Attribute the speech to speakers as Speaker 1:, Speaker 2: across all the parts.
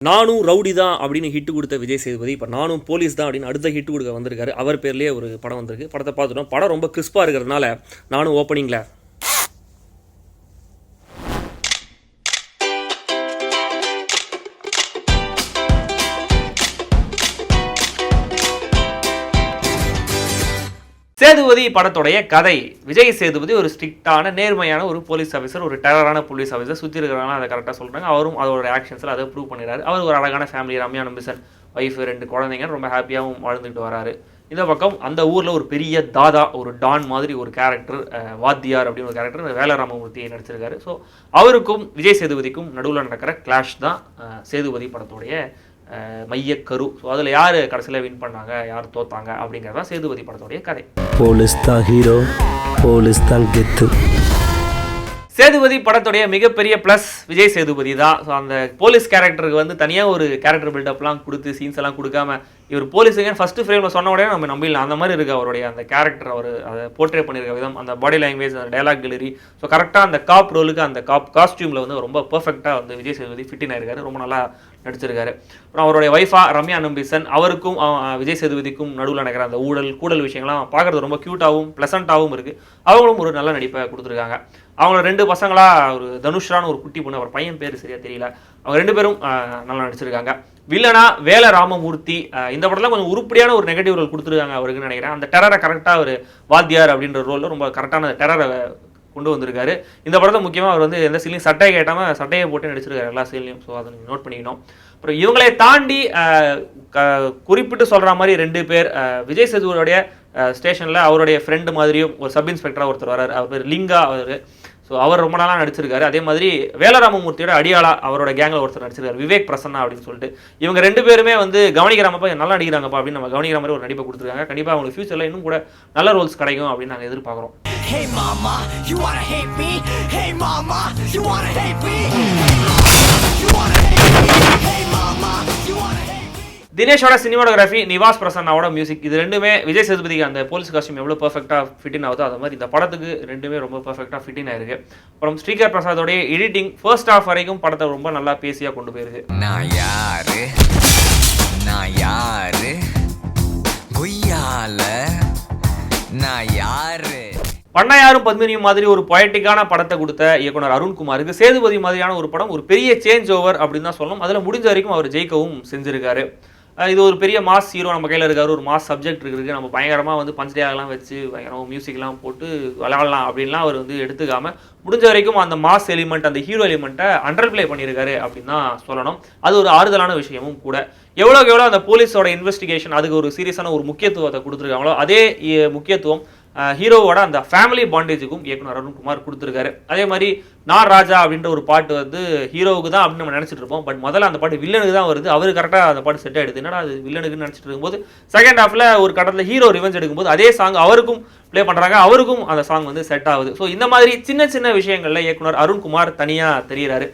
Speaker 1: நானும் ரவுடி தான் அப்படின்னு ஹிட் கொடுத்த விஜய் சேதுபதி இப்போ நானும் போலீஸ் தான் அப்படின்னு அடுத்த ஹிட் கொடுக்க வந்திருக்காரு. அவர் பேர்லேயே ஒரு படம் வந்திருக்கு. படத்தை பார்த்துட்டோம். படம் ரொம்ப கிறிஸ்பாக இருக்கிறதுனால நானும் ஓப்பனிங்கில் சேதுபதி படத்துடைய கதை, விஜய் சேதுபதி ஒரு ஸ்ட்ரிக்டான நேர்மையான ஒரு போலீஸ் ஆஃபீஸர், ஒரு டெரரான போலீஸ் ஆஃபீஸர், சுற்றி இருக்கிறவங்க அதை கரெக்டாக சொல்கிறாங்க. அவரும் அதோட ஆக்ஷன்ஸில் அதை ப்ரூவ் பண்ணிடுறாரு. அவர் ஒரு அழகான ஃபேமிலி, ரம்யா நம்பிசன் ஒய்ஃப், 2 குழந்தைங்க, ரொம்ப ஹாப்பியாகவும் வாழ்ந்துட்டு வராரு. இந்த பக்கம் அந்த ஊரில் ஒரு பெரிய தாதா, ஒரு டான் மாதிரி ஒரு கேரக்டர், வாத்தியார் அப்படின்னு ஒரு கேரக்டர் வேலராமமூர்த்தியை நடிச்சிருக்காரு. ஸோ அவருக்கும் விஜய் சேதுபதிக்கும் நடுவில் நடக்கிற கிளாஷ் தான் சேதுபதி படத்துடைய மையக்கரு. ஸோ அதில் யார் கடைசியில் வின் பண்ணாங்க, யார் தோத்தாங்க அப்படிங்கிறது தான் சேதுபதி படத்துடைய கதை.
Speaker 2: போலீஸ் தான் ஹீரோ, போலீஸ் தான் கெத்து.
Speaker 1: சேதுபதி படத்துடைய மிகப்பெரிய ப்ளஸ் விஜய் சேதுபதி தான். ஸோ அந்த போலீஸ் கேரக்டருக்கு வந்து தனியாக ஒரு கேரக்டர் பில்டப்லாம் கொடுத்து சீன்ஸ் எல்லாம் கொடுக்காம இவர் போலீஸுங்க ஃபஸ்ட்டு ஃப்ரேமில் சொன்ன உடனே நம்ம நம்பிடலாம். அந்த மாதிரி இருக்குது அவருடைய அந்த கேரக்டர், அவர் அதை போர்ட்ரே பண்ணியிருக்க விதம், அந்த பாடி லாங்குவேஜ், அந்த டைலாக் டெலிவரி. ஸோ கரெக்டாக அந்த காப் ரோலுக்கு அந்த காஸ்டியூமில் வந்து ரொம்ப பர்ஃபெக்டாக வந்து விஜய் சேதுபதி ஃபிட்டின் ஆயிருக்காரு. ரொம்ப நல்லா நடிச்சிருக்காரு. அப்புறம் அவருடைய ஒய்ஃபா ரம்யா நம்பிசன், அவருக்கும் விஜய் சேதுபதிக்கும் நடுவில் நடக்கிற அந்த கூடல் விஷயங்கள்லாம் பார்க்குறது ரொம்ப க்யூட்டாகவும் ப்ளசண்ட்டாகவும் இருக்குது. அவங்களும் ஒரு நல்ல நடிப்பை கொடுத்துருக்காங்க. அவங்கள 2 பசங்களா, ஒரு தனுஷ்ரான்னு ஒரு குட்டி பொண்ணு, அவர் பையன் பேர் சரியாக தெரியல, அவங்க 2 பேரும் நல்லா நடிச்சிருக்காங்க. வில்லனா வேலராமமூர்த்தி. இந்த படத்தில் கொஞ்சம் உருப்படியான ஒரு நெகட்டிவ் ரோல் கொடுத்துருக்காங்க அவருக்குன்னு நினைக்கிறேன். அந்த டெரரை கரெக்டாக ஒரு வாத்தியார் அப்படின்ற ரோலில் ரொம்ப கரெக்டான டெரரை கொண்டு வந்திருக்காரு. இந்த படத்தை முக்கியமாக அவர் வந்து எந்த சீன்லையும் சட்டையை கேட்டாமல் சட்டையை போட்டு நடிச்சிருக்காரு எல்லா சீன்லையும். ஸோ அதை நீங்கள் நோட் பண்ணிக்கணும். அப்புறம் இவங்களை தாண்டி குறிப்பிட்டு சொல்கிற மாதிரி 2 பேர் விஜய் சேதுபதியோடைய ஸ்டேஷனில் அவருடைய ஃப்ரெண்டு மாதிரியும் ஒரு சப் இன்ஸ்பெக்டராக ஒருத்தர் வராரு. அவர் பேர் லிங்கா. ஸோ அவர் ரொம்ப நாளாக நடிச்சிருக்காரு. அதே மாதிரி வேலராமமூர்த்தியோட அடியாளா அவரோட கேங்கில் ஒருத்தர் நடிச்சிருக்காரு, விவேக் பிரசன்னா அப்படின்னு சொல்லிட்டு. இவங்க 2 பேருமே வந்து கவனிக்கிறாங்கப்பா, நல்லா நடிக்கிறாங்கப்பா அப்படின்னு நம்ம கவனிக்கிற மாதிரி ஒரு நடிப்பை கொடுத்துருக்காங்க. கண்டிப்பாக அவங்களுக்கு ஃபியூச்சரில் இன்னும் கூட நல்ல ரோல்ஸ் கிடைக்கும் அப்படின்னு நாங்கள் எதிர்பார்க்குறோம்.
Speaker 3: Hey mama, you wanna hate me? Hey mama, you wanna hate me? You wanna hate me? Hey mama, you wanna hate me?
Speaker 1: தினேஷோட சினிமாட்டோகிராஃபி, நிவாஸ் பிரசன்னாவோட மியூசிக், இது 2மே விஜய் சேதுபதிக்கு அந்த போலீஸ் காஸ்டியூம் எவ்வளோ பர்ஃபெக்டாக ஃபிட்டின் ஆகுதோ அது மாதிரி இந்த படத்துக்கு 2மே ரொம்ப பர்ஃபெக்டாக ஃபிட்டின் ஆயிருக்கு. அப்புறம் ஸ்ரீகர் பிரசாதோடைய எடிட்டிங் ஃபர்ஸ்ட் ஹாஃப் வரைக்கும் படத்தை ரொம்ப நல்லா பேசியாக கொண்டு போயிருக்கு.
Speaker 4: நான் யாரு குய்யால நான் யாரு.
Speaker 1: பண்ணையாரும் பத்மினியும் மாதிரி ஒரு பொயட்டிக்கான படத்தை கொடுத்த இயக்குனர் அருண்குமாருக்கு சேதுபதி மாதிரியான ஒரு படம் ஒரு பெரிய சேஞ்ச் ஓவர் அப்படின்னு தான் சொல்லணும். அதில் முடிஞ்ச வரைக்கும் அவர் ஜெயிக்கவும் செஞ்சிருக்காரு. இது ஒரு பெரிய மாஸ் ஹீரோ நம்ம கையில் இருக்காரு, ஒரு மாஸ் சப்ஜெக்ட் இருக்குது, நம்ம பயங்கரமாக வந்து பஞ்சடையாகலாம் வச்சு பயங்கரமாக மியூசிக்லாம் போட்டு விளையாடலாம் அப்படின்லாம் அவர் வந்து எடுத்துக்காம முடிஞ்ச வரைக்கும் அந்த மாஸ் எலிமெண்ட், அந்த ஹீரோ எலிமெண்ட்டை அண்டர் பிளே பண்ணியிருக்காரு அப்படின்னு தான் சொல்லணும். அது ஒரு ஆறுதலான விஷயமும் கூட. எவ்வளோக்கு எவ்வளோ அந்த போலீஸோட இன்வெஸ்டிகேஷன் அதுக்கு ஒரு சீரியஸான ஒரு முக்கியத்துவத்தை கொடுத்துருக்காங்களோ அதே முக்கியத்துவம் ஹீரோவோட அந்த ஃபேமிலி பாண்டேஜுக்கும் இயக்குனர் அருண்குமார் கொடுத்துருக்காரு. அதே மாதிரி நான் ராஜா அப்படின்ற ஒரு பாட்டு வந்து ஹீரோவுக்கு தான் அப்படின்னு நம்ம நினச்சிட்டு இருப்போம். பட் முதல்ல அந்த பாட்டு வில்லனுக்கு தான் வருது. அவர் கரெக்டாக அந்த பாட்டு செட் ஆகிடுது. என்னடா அது வில்லனுக்குன்னு நினச்சிட்டு இருக்கும்போது செகண்ட் ஹாஃபில் ஒரு கட்டத்தில் ஹீரோ ரிவெஞ்ச் எடுக்கும்போது அதே சாங் அவருக்கும் ப்ளே பண்ணுறாங்க, அவருக்கும் அந்த சாங் வந்து செட் ஆகுது. ஸோ இந்த மாதிரி சின்ன சின்ன விஷயங்களில் இயக்குனர் அருண்குமார் தனியாக தெரிகிறாரு.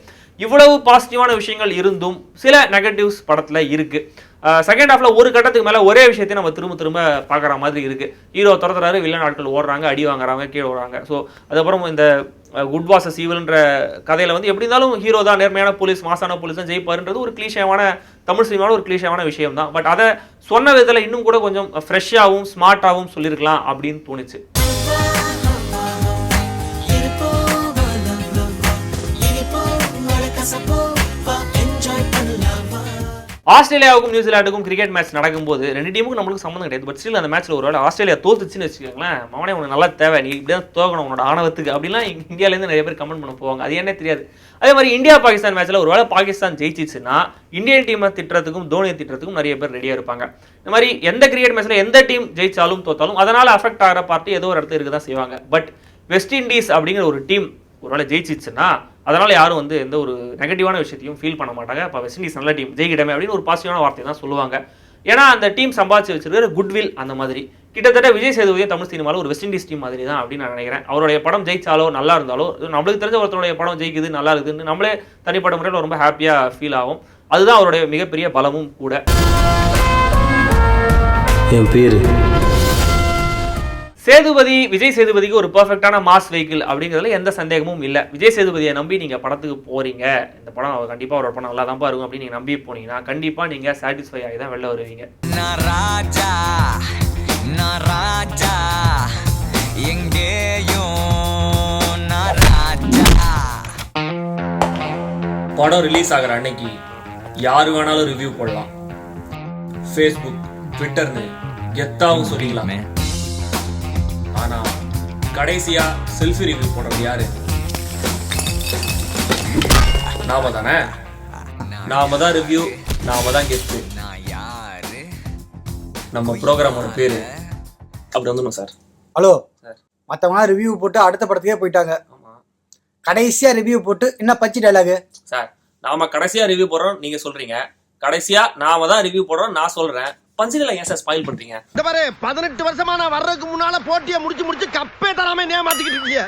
Speaker 1: இவ்வளவு பாசிட்டிவான விஷயங்கள் இருந்தும் சில நெகட்டிவ்ஸ் படத்தில் இருக்குது. செகண்ட் ஹாஃபில் ஒரு கட்டத்துக்கு மேலே ஒரே விஷயத்தையும் நம்ம திரும்ப பார்க்குற மாதிரி இருக்குது. ஹீரோ துரத்துறாரு, வில்லன் ஆட்கள் ஓடுறாங்க, அடி வாங்குறாங்க, கீழே ஓடுறாங்க. ஸோ அதுக்கப்புறம் இந்த குட் வாசஸ் ஈவில்ன்ற கதையில் வந்து எப்படி இருந்தாலும் ஹீரோ தான் நேர்மையான போலீஸ், மாசான போலீஸ் தான் ஜெயிப்பாருன்றது ஒரு கிளீஷேவான தமிழ் சினிமாவோட ஒரு கிளீஷேவான விஷயம் தான். பட் அதை சொன்ன விதத்தில் இன்னும் கூட கொஞ்சம் ஃப்ரெஷ்ஷாகவும் ஸ்மார்ட்டாகவும் சொல்லியிருக்கலாம் அப்படின்னு தோணுச்சு. ஆஸ்திரேலியாவுக்கும் நியூசிலாண்டுக்கும் கிரிக்கெட் மேட்ச் நடக்கும்போது 2 டீமுக்கும் நம்மளுக்கு சம்மந்தம் கிடையாது. பட் ஸ்டில் அந்த மேட்ச்சில் ஒரு வேளை ஆஸ்திரேலியா தோத்துச்சுன்னு வச்சுக்கோங்களேன், மவனே உனக்கு நல்லா தேவை, நீ இப்படி தான் தோக்கணும் உன்னோட ஆணவத்துக்கு அப்படிலாம் இந்தியாவிலேருந்து நிறைய பேர் கமெண்ட் பண்ண போவாங்க. அது என்ன தெரியாது. அதே மாதிரி இந்தியா பாகிஸ்தான் மேட்ச்சில் ஒரு வேளை பாகிஸ்தான் ஜெயிச்சிச்சுன்னா இந்தியன் டீமை திட்டுறதுக்கும் தோனியை திட்டுறதுக்கும் நிறைய பேர் ரெடியாக இருப்பாங்க. இந்த மாதிரி எந்த கிரிக்கெட் மேட்ச்சில் எந்த டீம் ஜெயிச்சாலும் தோத்தாலும் அதனால் அஃபெக்ட் ஆகிற பார்ட்டி ஏதோ ஒரு இடத்துல இருக்க தான் செய்வாங்க. பட் வெஸ்ட் இண்டீஸ் அப்படிங்கிற ஒரு டீம் ஒரு வேளை ஜெயிச்சிச்சுன்னா அதனால் யாரும் வந்து எந்த ஒரு நெகட்டிவான விஷயத்தையும் ஃபீல் பண்ண மாட்டாங்க. இப்போ வெஸ்ட் இண்டீஸ் நல்ல டீம் ஜெயிக்கிட்டமே அப்படின்னு ஒரு பாசிட்டிவான வார்த்தை தான் சொல்லுவாங்க. ஏன்னா அந்த டீம் சம்பாதிச்சு வச்சிருக்கிற குட்வில் அந்த மாதிரி கிட்டத்தட்ட விஜய் சேதுபதி தமிழ் சினிமாவில் ஒரு வெஸ்ட் இண்டீஸ் டீம் மாதிரி தான் அப்படின்னு நான் நினைக்கிறேன். அவருடைய படம் ஜெயிச்சாலோ நல்லா இருந்தாலோ நம்மளுக்கு தெரிஞ்ச ஒருத்தருடைய படம் ஜெயிக்குது நல்லா இருக்குதுன்னு நம்மளே தனிப்பட்ட முறையில் ரொம்ப ஹாப்பியாக ஃபீல் ஆகும். அதுதான் அவருடைய மிகப்பெரிய பலமும் கூட.
Speaker 2: என் பேர்
Speaker 1: சேதுபதி விஜய் சேதுபதிக்கு ஒரு பெர்ஃபெக்டான மாஸ் வெஹிக்கிள் அப்படிங்கிறதுல எந்த சந்தேகமும் இல்லை. விஜய் சேதுபதியை நம்பி நீங்க படத்துக்கு போறீங்க, இந்த படம் கண்டிப்பா ஒரு படம் நல்லா தான் இருக்கும் அப்படின்னு நீங்க நம்பி போனீங்கன்னா கண்டிப்பா நீங்க சாட்டிஸ்ஃபை ஆகி தான் வெளில வருவீங்க.
Speaker 4: நான் ராஜா எங்கேயும் நான் ராஜா.
Speaker 1: படம் ரிலீஸ் ஆகிற அன்னைக்கு யாரு வேணாலும் ரிவ்யூ போடலாம், ஃபேஸ்புக் ட்விட்டர்னு கெத்தாவும் சொல்லிக்கலாமே. ஆனா கடைசியா செல்ஃபி ரிவ்யூ போடுறது யாரு? நாம தானே. நாம தான் ரிவ்யூ, நாம தான் கெத்து.
Speaker 4: நான் யாரு?
Speaker 1: நம்ம ப்ரோக்ராமோட பேரு அப்படி வந்துடும் சார்.
Speaker 5: Hello
Speaker 1: sir.
Speaker 5: மற்றவங்களாம் ரிவ்யூ போட்டு அடுத்த படத்துக்கே போயிட்டாங்க. கடைசியா ரிவ்யூ போட்டு என்ன பச்சு டைலாகு
Speaker 1: சார்? நாம கடைசியா ரிவ்யூ போடுறோம் நீங்க சொல்றீங்க, கடைசியா நாம தான் ரிவ்யூ போடுறோம் நான் சொல்றேன். பஞ்சில ஏன் சார் ஸ்பாயில் பண்றீங்க?
Speaker 6: 18 வருஷமா நான் வர்றதுக்கு முன்னால போட்டியை முடிச்சு கப்பே தராம ஏமாத்திக்கிட்டு இருக்கீங்க.